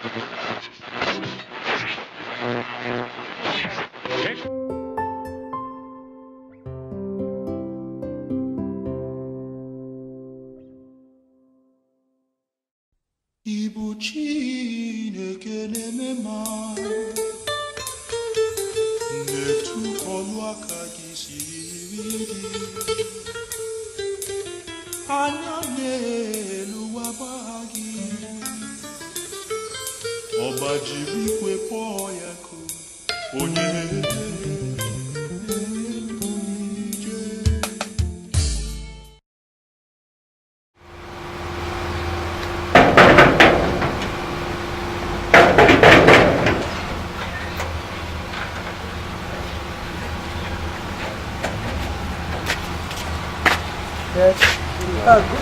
Good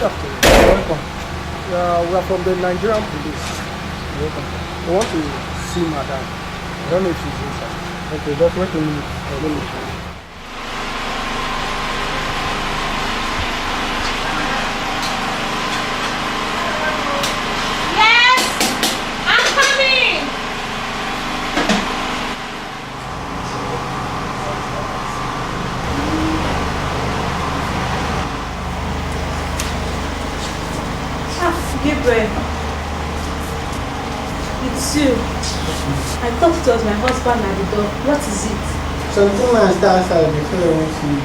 afternoon. Welcome. We are from the Nigerian police. Welcome. I want to see Madam. I don't know if she's inside. Okay, just wait a minute. Let me show you. Yes! I'm coming! Gabriel, it's you. I thought it was my husband at the door. What is it? Something like that outside before I went to you.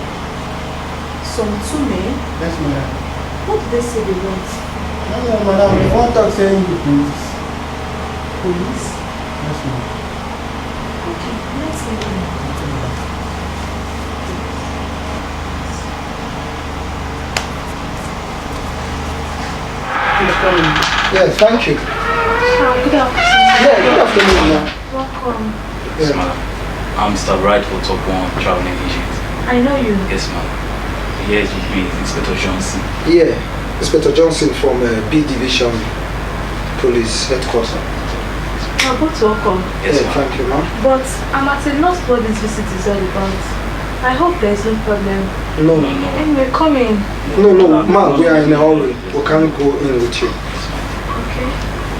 Some two men? Yes, madam. What did they say they want? No, madam. They want to send the police. Police? Yes, madam. Okay, let's get in. Yes, thank you. Good afternoon. Yeah, good afternoon, ma'am. Welcome. Yes, ma'am. I'm Mr. Bright for Top One Traveling Agent. I know you. Yes, ma'am. Here is with me, Inspector Johnson. Yeah, Inspector Johnson from B Division Police Headquarters. I'm about to welcome. Yes, yeah, ma'am. thank you, ma'am. But I'm at a loss what this visit is all about. I hope there's no problem. No. Anyway, come in. No, ma'am, we are in a hurry. We can't go in with you. Okay.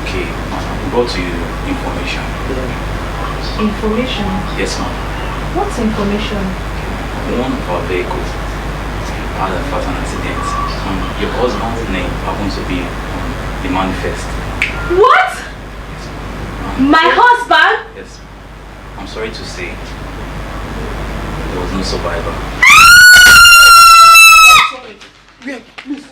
Okay, we brought you information. Yeah. Information? Yes, ma'am. What's information? One of our vehicles had a fatal accident. Your husband's name happens to be on the manifest. What? Yes, My husband? Yes. I'm sorry to say, there was no survivor. Sorry. Yeah, please.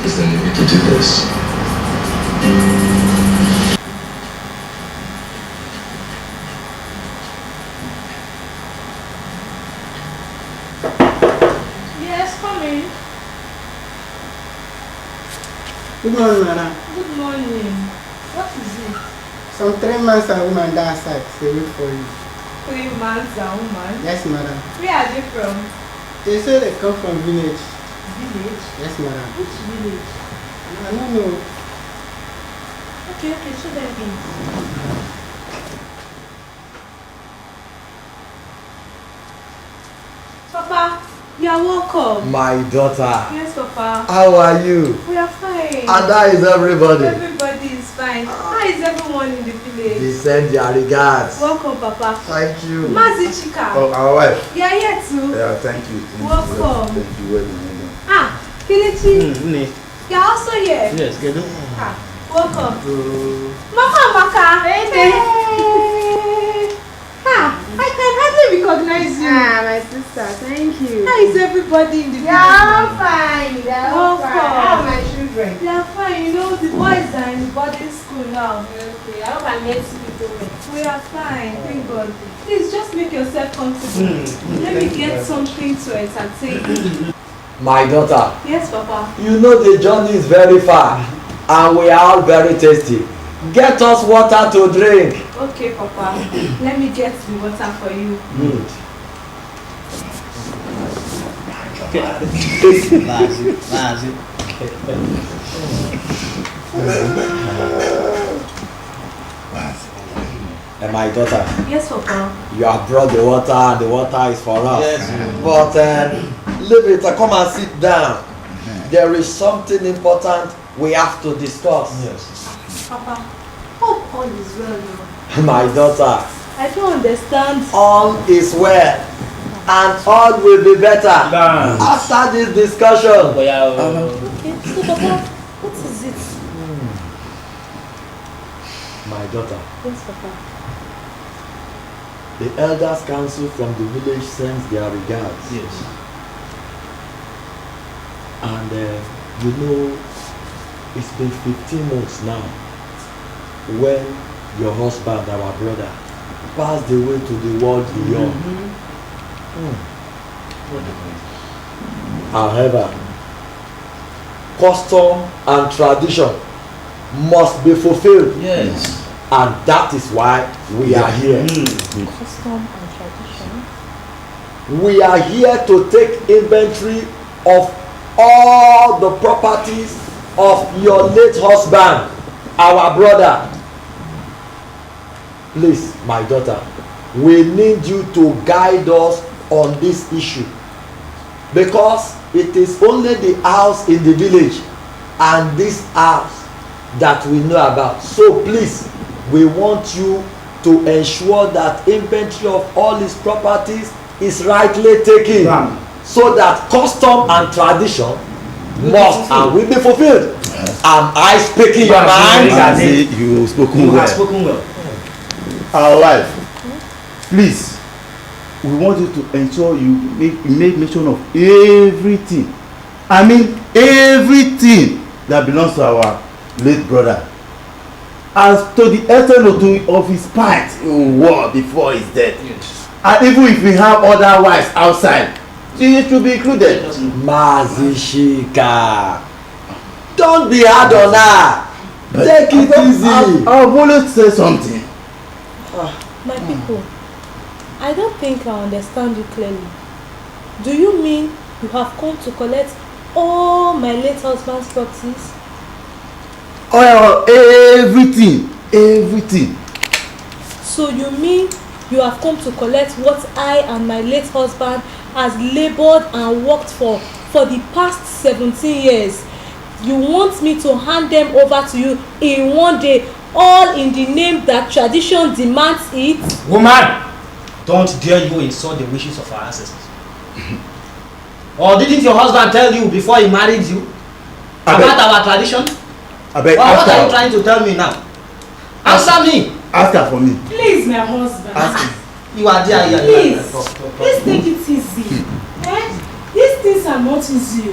Is there any way to do this? Yes, come in. Good morning, madam. Good morning. What is it? Some 3 months a woman that side. They wait for you. 3 months a woman? Yes, madam. Where are they from? They say they come from village. Village? Yes, madam. Which village? I don't know. Okay, show them in. Papa, you are welcome. My daughter. Yes, Papa. How are you? We are fine. And how is everybody? Everybody is fine. How is everyone in the village? They send their regards. Welcome, Papa. Thank you. Mazi Chika. Oh, our wife. You are here too. Yeah, thank you. Welcome. Thank you. Well done. Ah, Kelechi. You are also here. Yes, get it. Ah, welcome. Mama Amaka. Hey. Ah, I can hardly recognize you. Ah, my sister, thank you. How is everybody in the village? They're all fine. They're all Welcome. fine. How are my children? children? They are fine. You know, the boys are in the boarding school now. Okay, I hope I met people with. We are fine, thank God. Please just make yourself comfortable. Let me get something to entertain you. My daughter, Yes, Papa. you know the journey is very far and we are all very thirsty. Get us water to drink. Okay, Papa. Let me get the water for you. Good. And my daughter, Yes, Papa. you have brought the water is for us. Yes. But leave it, come and sit down. There is something important we have to discuss. Yes. Papa, hope all is well now. My daughter, I don't understand. all is well and all will be better after this discussion. Okay, so Papa, what is it? My daughter, Yes, Papa. the elders council from the village sends their regards. Yes. And you know, it's been 15 months now when your husband, our brother, passed away to the world beyond. However, custom and tradition must be fulfilled. Yes. And that is why we are here. Custom and tradition. We are here to take inventory of all the properties of your late husband, our brother. Please, my daughter, we need you to guide us on this issue, because it is only the house in the village and this house that we know about. So please, we want you to ensure that inventory of all his properties is rightly taken, so that custom and tradition must and will be fulfilled. Am I speaking your mind? You have spoken You have spoken well. Our wife, please, we want you to ensure you make mention of everything. I mean everything that belongs to our late brother, as to the extent of his part in war before his death. Yes. And even if we have other wives outside, she should be included. Mazishika, don't be hard on her. Take it easy. I've always said something. My people, I don't think I understand you clearly. Do you mean you have come to collect all my late husband's properties? Oh, everything. So you mean you have come to collect what I and my late husband has labored and worked for the past 17 years? You want me to hand them over to you in one day, all in the name that tradition demands it? Woman, don't dare you insult the wishes of our ancestors. Or didn't your husband tell you before he married you about our tradition? Abeg, What are you trying to tell me now? Answer me. Ask her for me. Please, my husband. Ask him. You are there. Please. Please take it easy. These things are not easy.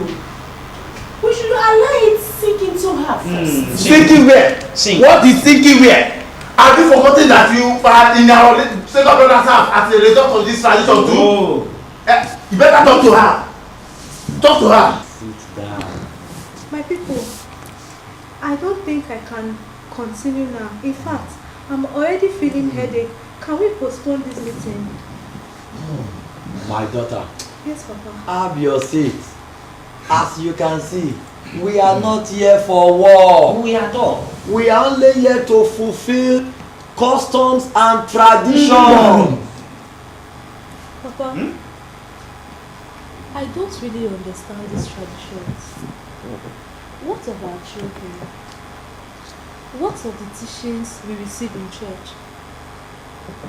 We should allow it sink into her first. Sinking where? What is sinking where? Have you forgotten that you are in our second brother's house as a result of this tradition too? Oh. You better talk to her. Talk to her. Sit down. My people, I don't think I can continue now. In fact, I'm already feeling headache. Can we postpone this meeting? My daughter, Yes, Papa. have your seat. As you can see, we are not here for war. We are all. We are only here to fulfill customs and tradition. Papa, I don't really understand these traditions. What of our children? What of the teachings we receive in church?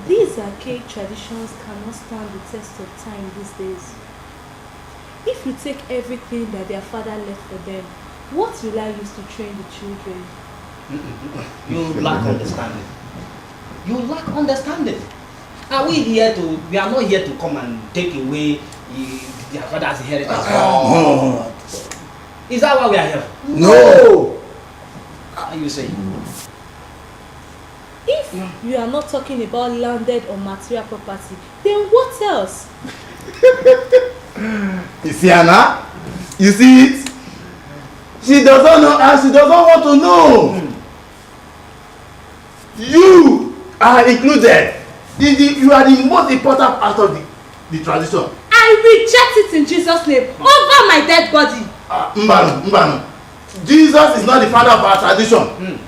These archaic traditions cannot stand the test of time these days. If you take everything that their father left for them, what will I use to train the children? You lack understanding. You lack understanding. Are we are not here to come and take away their father's inheritance. Is that why we are here? No! What are you saying? If you are not talking about landed or material property, then what else? You see, Anna? You see it? She doesn't know and she doesn't want to know. You are included. You are the most important part of the tradition. I reject it in Jesus' name over my dead body. Mbano. Jesus is not the father of our tradition.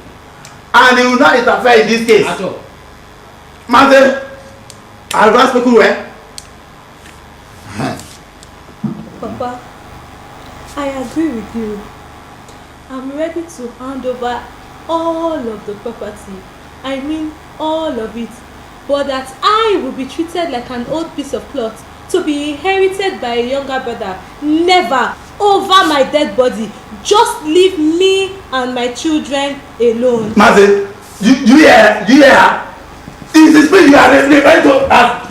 And he will not interfere in this case. At all. Mother, advance people where? Papa, I agree with you. I'm ready to hand over all of the property. I mean all of it. But that I will be treated like an old piece of cloth to be inherited by a younger brother. Never. Over my dead body. Just leave me and my children alone. Mother, you hear her? Is the spirit you are referring to as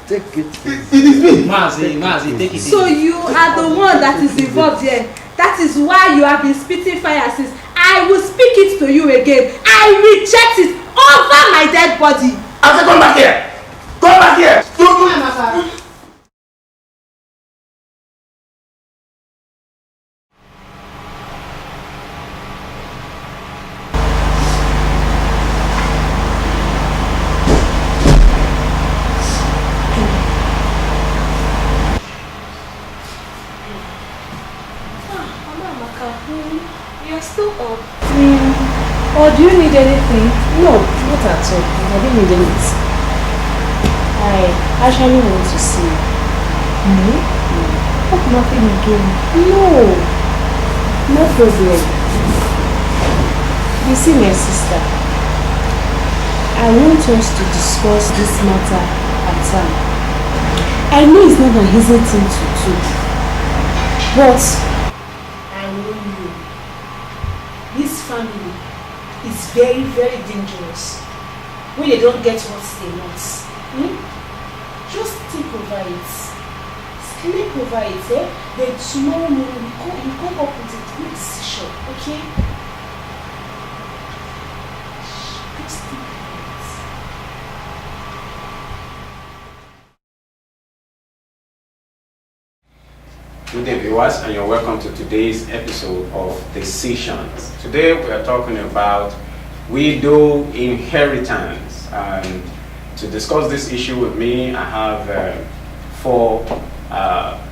Take it. It is me. Mazi, take it easy. So you are the one that is involved here. That is why you have been spitting fire since. I will speak it to you again. I reject it over my dead body. I say come back here. Come back here. You're still up. Or do you need anything? No, not at all. I don't need anything. I actually want to see you. No? Hope nothing again. No. No problem. You see my sister. I want us to discuss this matter at time. I know it's not an easy thing to do. But I warn you. This family is very, very dangerous when they don't get what they want. Just think over it. Sleep over it, eh? Then tomorrow morning you come up with a good decision, okay? Just think over it. Good day, viewers, and you're welcome to today's episode of Decisions. Today we are talking about widow inheritance, and to discuss this issue with me, I have four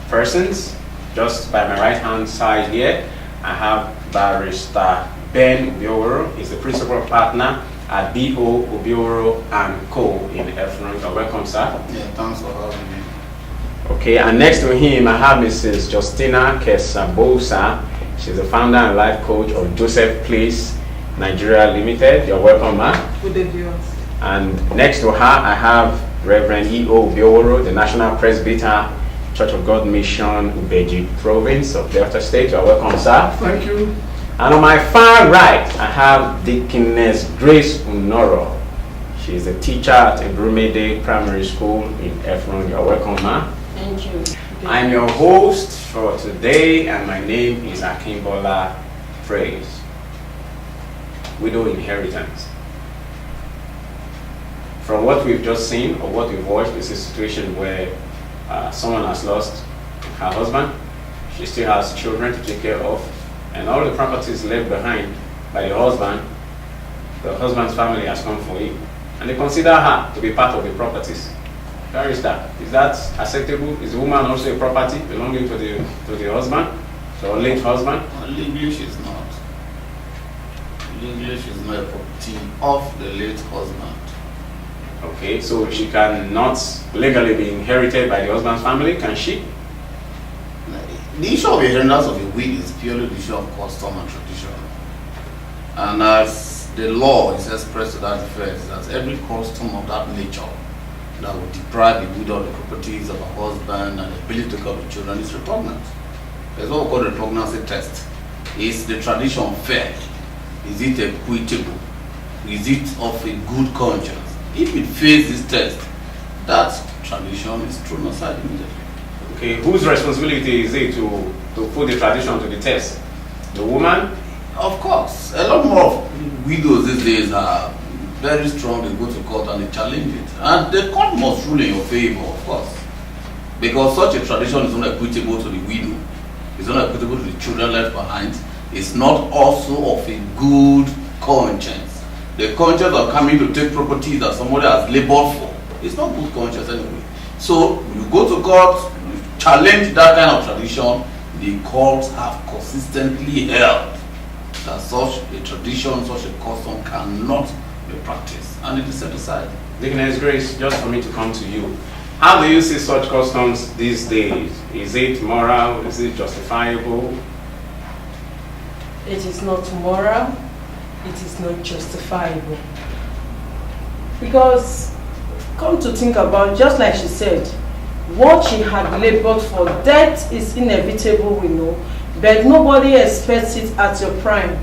persons. Just by my right hand side here, I have Barrister Ben Obioro. He's the principal partner at B.O. Obioro and Co. in Efron. Welcome, sir. Yeah, thanks for having me. Okay, and next to him, I have Mrs. Justina Kesabosa. She's the founder and life coach of Joseph Place Nigeria Limited. You're welcome, ma'am. Good day, viewers. And next to her, I have Reverend E.O. Bioro, the National Presbyter Church of God Mission, Ubeji Province of Delta State. You're welcome, sir. Thank you. And on my far right, I have Deaconess Grace Unoro. She's a teacher at Ebrumede Primary School in Efron. You're welcome, ma'am. Thank you. I'm your host for today, and my name is Akimbola Praise. Widow inheritance. From what we've just seen or what we've watched, is a situation where someone has lost her husband. She still has children to take care of, and all the properties left behind by the husband's family has come for him, and they consider her to be part of the properties. Barrister, is that acceptable? Is the woman also a property belonging to the husband, so late husband? Legally, she's not. Legally, she's not a property of the late husband. Okay, so she cannot legally be inherited by the husband's family, can she? The issue of inheritance of a will is purely the issue of custom and tradition. And as the law is expressed to that effect, that every custom of that nature that would deprive a widow of the properties of her husband and the ability to take care of the children is repugnant. There's what we call the repugnancy test. Is the tradition fair? Is it equitable? Is it of a good conscience? If it fails this test, that tradition is thrown aside immediately. Okay, whose responsibility is it to put the tradition to the test? The woman? Of course. A lot more of widows these days are very strong. They go to court and they challenge it. And the court must rule in your favor, of course. Because such a tradition is not equitable to the widow. It's not equitable to the children left behind. It's not also of a good conscience. The conscience of coming to take property that somebody has labored for. It's not good conscience anyway. So you go to court, you challenge that kind of tradition. The courts have consistently held that such a tradition, such a custom cannot be practiced, and it is set aside. Deaconess Grace, just for me to come to you, how do you see such customs these days? Is it moral? Is it justifiable? It is not moral. It is not justifiable. Because, come to think about, just like she said, what she had labored for, death is inevitable, we know, but nobody expects it at your prime.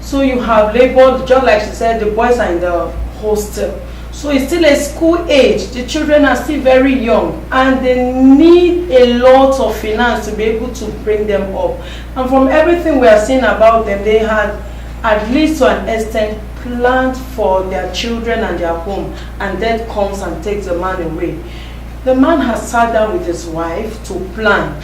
So you have labored, just like she said, the boys are in the hostel. So it's still a school age, the children are still very young, and they need a lot of finance to be able to bring them up. And from everything we are seeing about them, they had, at least to an extent, planned for their children and their home, and death comes and takes the man away. The man has sat down with his wife to plan.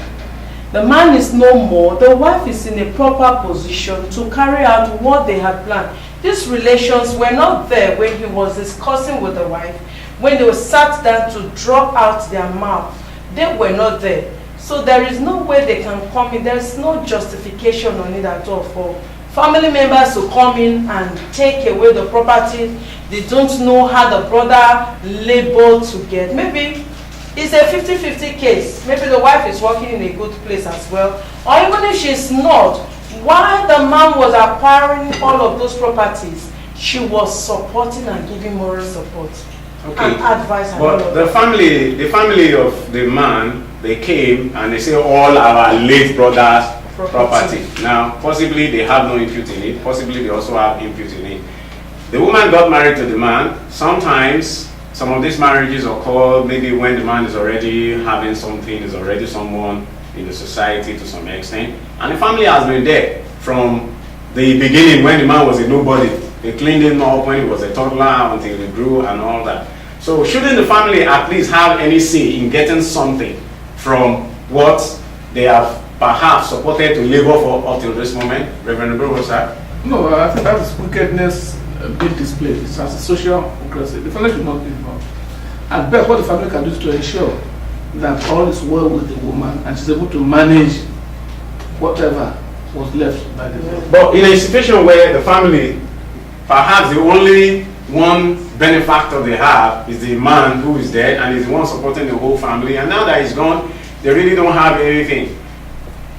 The man is no more. The wife is in a proper position to carry out what they had planned. These relations were not there when he was discussing with the wife. When they were sat down to draw out their mouth, they were not there. So there is no way they can come in. There is no justification on it at all for family members to come in and take away the property. They don't know how the brother labored to get. Maybe it's a 50-50 case. Maybe the wife is working in a good place as well. Or even if she's not, while the man was acquiring all of those properties, she was supporting and giving moral support and advice. But the family of the man, they came and they say all our late brother's property. Now, possibly they have no input in it. Possibly they also have input in it. The woman got married to the man. Sometimes some of these marriages occur maybe when the man is already having something, is already someone in the society to some extent. And the family has been there from the beginning when the man was a nobody. They cleaned him up when he was a toddler until he grew and all that. So shouldn't the family at least have any say in getting something from what they have perhaps supported to labor for up till this moment? Reverend Brosa? No, I think that is wickedness being displayed. It's as a social hypocrisy. The family should not be involved. At best, what the family can do is to ensure that all is well with the woman and she's able to manage whatever was left by the family. But in a situation where the family, perhaps the only one benefactor they have is the man who is dead and is the one supporting the whole family, and now that he's gone, they really don't have anything.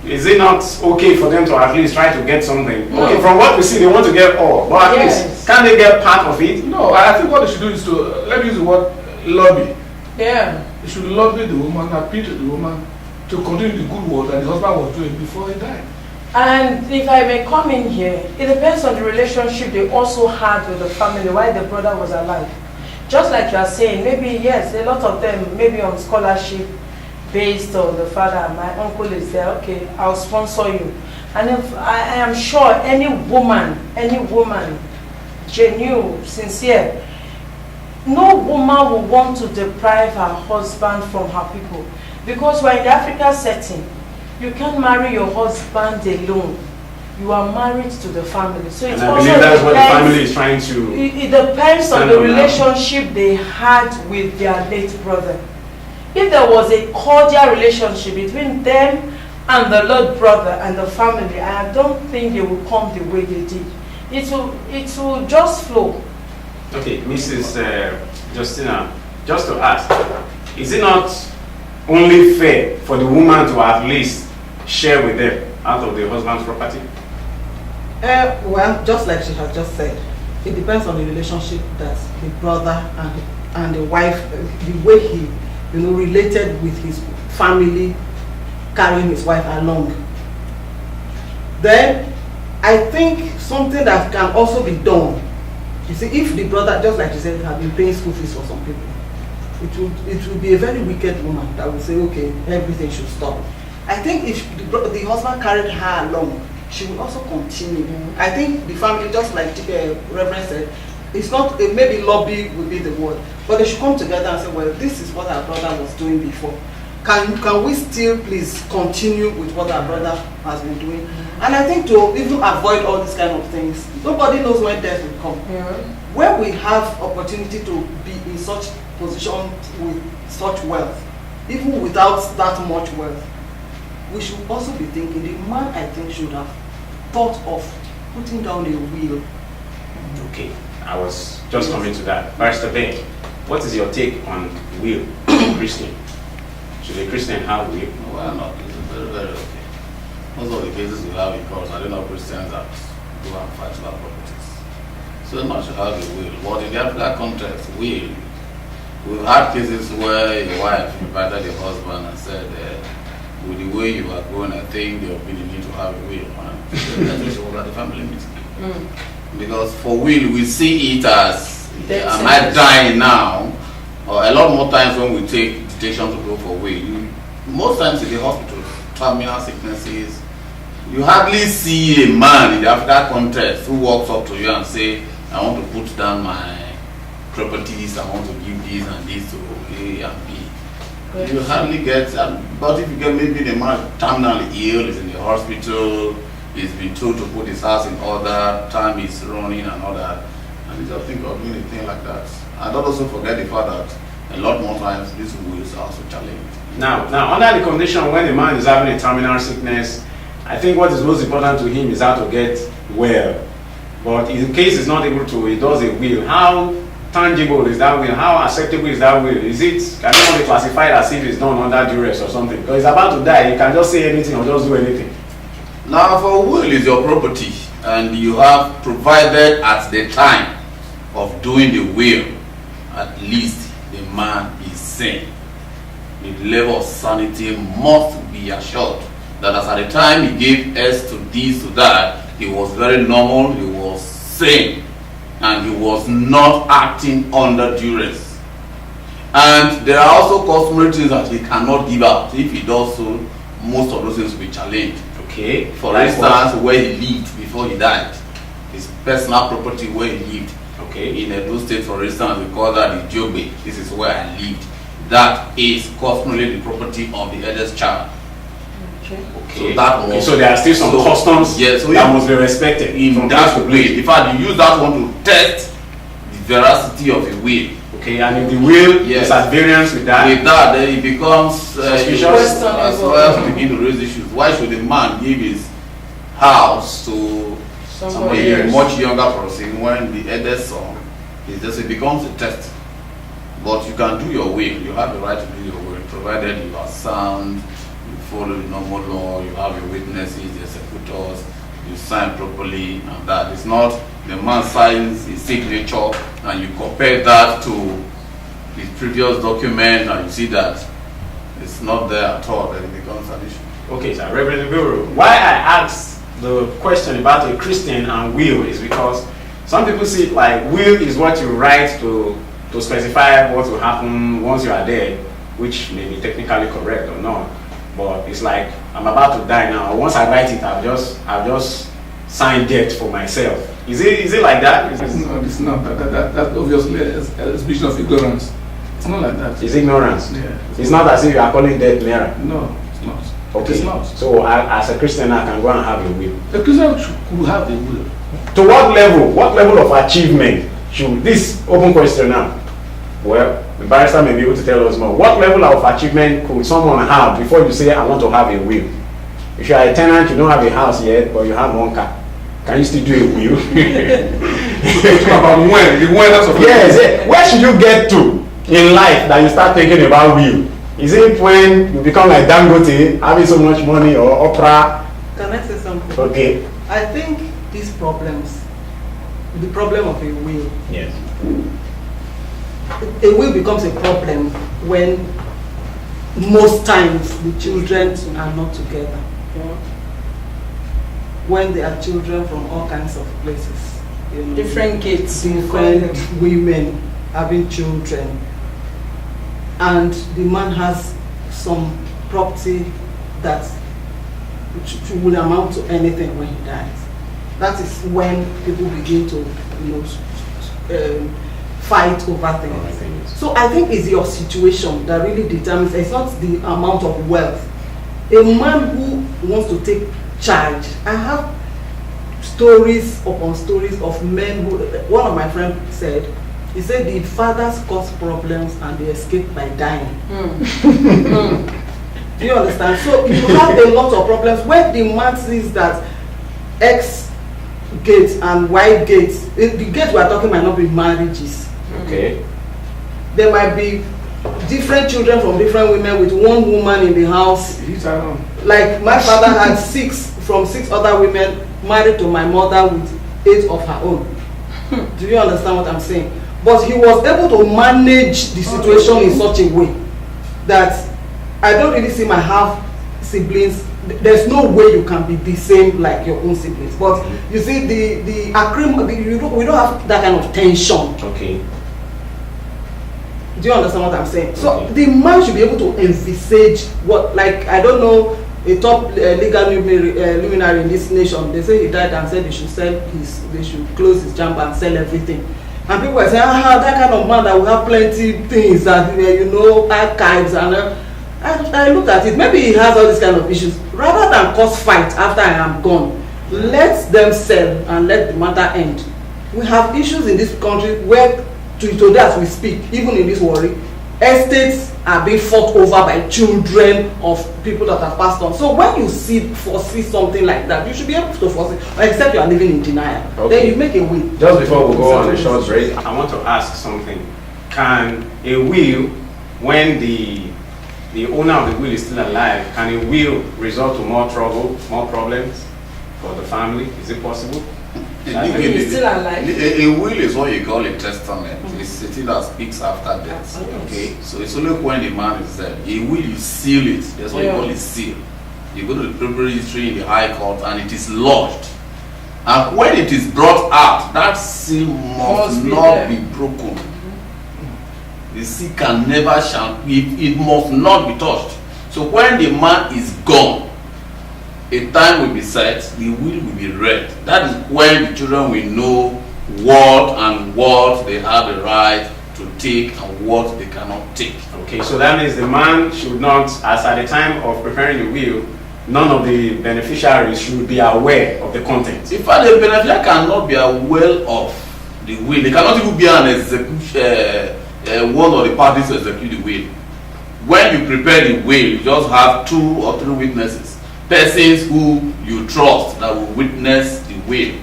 Is it not okay for them to at least try to get something? No. Okay, from what we see, they want to get all, but at least, can they get part of it? No, I think what they should do is to, let me use the word lobby. Yeah. They should lobby the woman, appeal to the woman to continue the good work that the husband was doing before he died. And if I may come in here, it depends on the relationship they also had with the family while the brother was alive. Just like you are saying, maybe yes, a lot of them maybe on scholarship based on the father, my uncle is there, okay, I'll sponsor you. And if I am sure any woman, genuine, sincere, no woman will want to deprive her husband from her people. Because we're in the African setting, you can't marry your husband alone. You are married to the family. So and I believe that's what the family is trying to. It depends on the relationship they had with their late brother. If there was a cordial relationship between them and the Lord brother and the family, I don't think they will come the way they did. It will just flow. Okay, Mrs. Justina, just to ask, is it not only fair for the woman to at least share with them out of the husband's property? Well, just like she has just said, it depends on the relationship that the brother and the wife, the way he related with his family, carrying his wife along. Then I think something that can also be done, you see, if the brother, just like you said, have been paying school fees for some people, it will be a very wicked woman that will say, okay, everything should stop. I think if the husband carried her along, she will also continue. I think the family, just like Reverend said, it's not, maybe lobby would be the word, but they should come together and say, well, this is what our brother was doing before. Can we still please continue with what our brother has been doing? And I think to even avoid all these kind of things, nobody knows when death will come. When we have opportunity to be in such position with such wealth, even without that much wealth, we should also be thinking, the man, I think, should have thought of putting down a will. Okay, I was just coming to that. Pastor Ben, what is your take on will in Christian? Should a Christian have will? No, why not? It's very, very okay. Most of the cases we have in courts, I don't know Christians that go and fight about properties. So much should have a will. But in the African context, will, we've had cases where a wife invited the husband and said, with the way you are going, I think there will be the need to have a will. That is all at the family meeting. Because for will, we see it as, am I dying now? Or a lot more times when we take detention to go for will, most times in the hospital, terminal sicknesses, you hardly see a man in the African context who walks up to you and say, I want to put down my properties, I want to give this and this to A and B. You hardly get, but if you get maybe the man terminally ill, is in the hospital, he's been told to put his house in order, time is running and all that, and you just think of doing a thing like that. And don't also forget the fact that a lot more times these wills are also challenged. Now, under the condition when a man is having a terminal sickness, I think what is most important to him is how to get well. But in case he's not able to, he does a will. How tangible is that will? How acceptable is that will? Is it, can it not be classified as if it's done under duress or something? Because he's about to die, you can just say anything or just do anything. Now, for will is your property, and you have provided at the time of doing the will, at least the man is sane. The level of sanity must be assured that as at the time he gave S to this to that, he was very normal, he was sane, and he was not acting under duress. And there are also customary things that he cannot give out. If he does so, most of those things will be challenged. Okay. For instance, where he lived before he died, his personal property where he lived. Okay. In Edo State, for instance, we call that the Jobe. This is where I lived. That is customarily the property of the eldest child. Okay. So that was, so there are still some customs that must be respected. In that way, in fact, you use that one to test the veracity of a will. Okay, and if the will is at variance with that, then it becomes suspicious as well to begin to raise issues. Why should a man give his house to a much younger person when the eldest son is just, it becomes a test? But you can do your will. You have the right to do your will, provided you are sound, you follow the normal law, you have your witnesses, the executors, you sign properly, and that is not the man signs his signature and you compare that to the previous document and you see that it's not there at all, then it becomes an issue. Okay, sir. Reverend Bureau, why I asked the question about a Christian and will is because some people see it like will is what you write to specify what will happen once you are dead, which may be technically correct or not. But it's like I'm about to die now. Once I write it, I've just signed death for myself. Is it like that? It's not. That's obviously a exhibition of ignorance. It's not like that. It's ignorance. Yeah. It's not as if you are calling death mirror. No, it's not. Okay. It's not. So as a Christian, I can go and have a will. A Christian could have a will. To what level? What level of achievement should this open question now? Well, the barrister may be able to tell us more. What level of achievement could someone have before you say, I want to have a will? If you are a tenant, you don't have a house yet, but you have one car. Can you still do a will? About when? The winners of yes. Where should you get to in life that you start thinking about will? Is it when you become like Dangote, having so much money, or Oprah? Can I say something? Okay. I think these problems, the problem of a will. Yes. A will becomes a problem when most times the children are not together. When there are children from all kinds of places. Different kids. Different women having children. and the man has some property that will amount to anything when he dies. That is when people begin to, fight over things. So I think it's your situation that really determines. It's not the amount of wealth. A man who wants to take charge. I have stories upon stories of men who. One of my friends said, he said the fathers cause problems and they escape by dying. Do you understand? So you have a lot of problems when the man sees that X gates and Y gates. The gates we are talking might not be marriages. Okay. There might be different children from different women with one woman in the house. Like my father had 6 from 6 other women married to my mother with 8 of her own. Do you understand what I'm saying? But he was able to manage the situation in such a way that I don't really see my half siblings. There's no way you can be the same like your own siblings. But you see, the agreement, we don't have that kind of tension. Okay. Do you understand what I'm saying? So the man should be able to envisage what, like, I don't know, a top legal luminary in this nation. They say he died and said they should close his chamber and sell everything. And people are saying, that kind of man that will have plenty things and archives and. I looked at it. Maybe he has all these kind of issues. Rather than cause fight after I am gone, let them sell and let the matter end. We have issues in this country where, today as we speak, even in this worry, estates are being fought over by children of people that have passed on. So when you foresee something like that, you should be able to foresee, except you are living in denial. Okay. Then you make a will. Just before we go on a short break, I want to ask something. Can a will, when the owner of the will is still alive, can a will result to more trouble, more problems for the family? Is it possible? He's still alive. A will is what you call a testament. It's a thing that speaks after death. Okay, so it's only when the man is dead. A will, you seal it. That's what you call a seal. You go to the preparatory history in the High Court and it is lodged. And when it is brought out, that seal must not be broken. The seal can never it must not be touched. So when the man is gone, a time will be set, the will be read. That is when the children will know what they have the right to take and what they cannot take. Okay, so that means the man should not, as at the time of preparing the will, none of the beneficiaries should be aware of the contents. In fact, the beneficiary cannot be aware of the will. They cannot even be an execution. One of the parties to execute the will. When you prepare the will, you just have 2 or 3 witnesses, persons who you trust that will witness the will.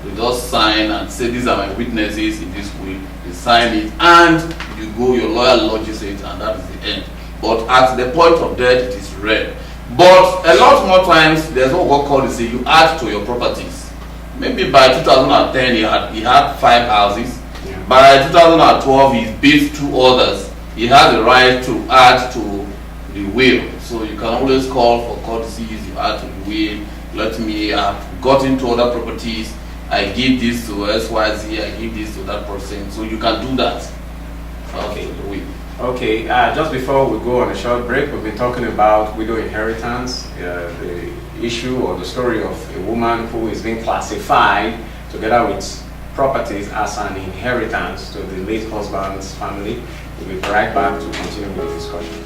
You just sign and say, these are my witnesses in this will. You sign it and you go, your lawyer lodges it, and that is the end. But at the point of death, it is read. But a lot more times, there's what God calls you add to your properties. Maybe by 2010, he had 5 houses. By 2012, he built 2 others. He has the right to add to the will. So you can always call for courtesies, you add to the will. Let me have gotten to other properties. I give this to XYZ, I give this to that person. So you can do that. Okay. Okay, just before we go on a short break, we've been talking about widow inheritance, the issue or the story of a woman who is being classified together with properties as an inheritance to the late husband's family. We'll be right back to continue with the discussion.